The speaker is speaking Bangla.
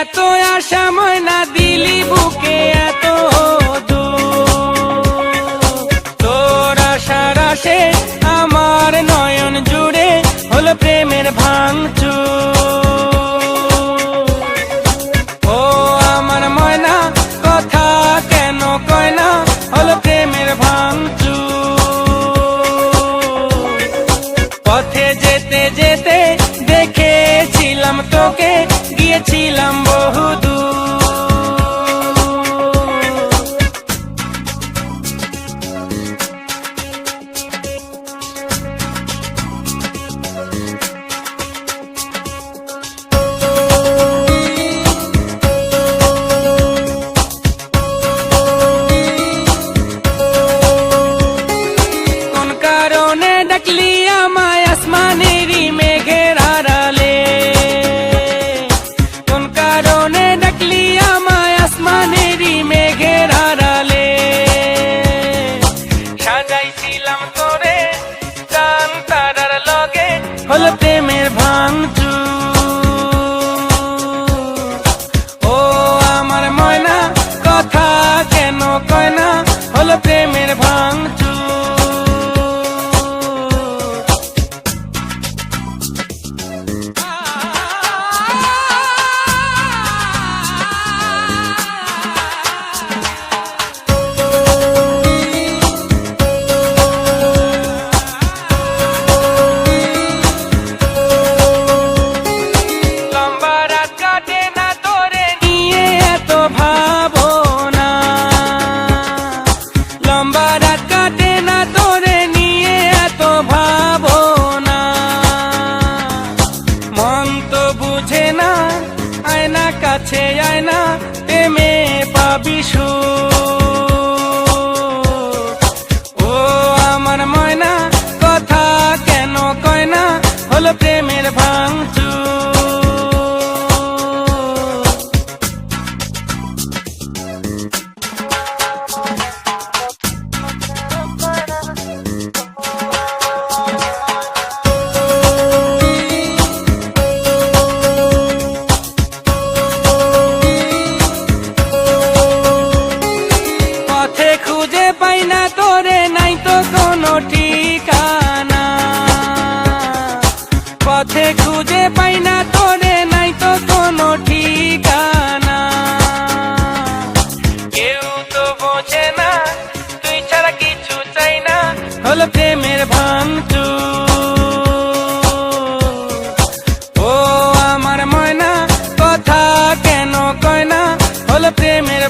এত আশা ময়না দিলি বুকে এত তোর আশার আশে আমার নয়ন জুড়ে হলো প্রেমের ভাঙচুর। ও আমার ময়না কথা কেন কয় না হলো প্রেমের ভাঙচুর। পথে যেতে যেতে দেখেছিলাম তোকে, গিয়েছিলাম বহুদূর। কোন কারণে ডাকলি আমায় আসমানেরই মেঘের আড়ালে, কোন কারণে ডাকলি আমায় আসমানেরই মেঘের আড়ালে। সাজাইছিলাম তোরে চাঁদ তারার লগে হলো প্রেমের ভাঙচুর। ও আমার ময়না কথা কেন কয় না হলো প্রেমের ভাঙচুর। লম্বা রাত কাটে না তোরে নিয়ে এত ভাবনা, লম্বা রাত কাটে না তোরে নিয়ে এত ভাবনা। মন তো বুঝে না, আয়না কাছে আয়না প্রেমে পাবি সুখ। ও আমার ময়না কথা কেন কয় না হলো প্রেমের ভাঙচুর। পথে খুঁজে পাই না তোরে, নাই তো কোনো ঠিকানা। পথে খুঁজে পাই না তোরে, নাই তো কোনো ঠিকানা। কেউ তো বোঝে না তুই ছাড়া কিছু চাই না হলো প্রেমের ভাঙচুর। ও আমার ময়না কথা কেন কয় না হলো প্রেমের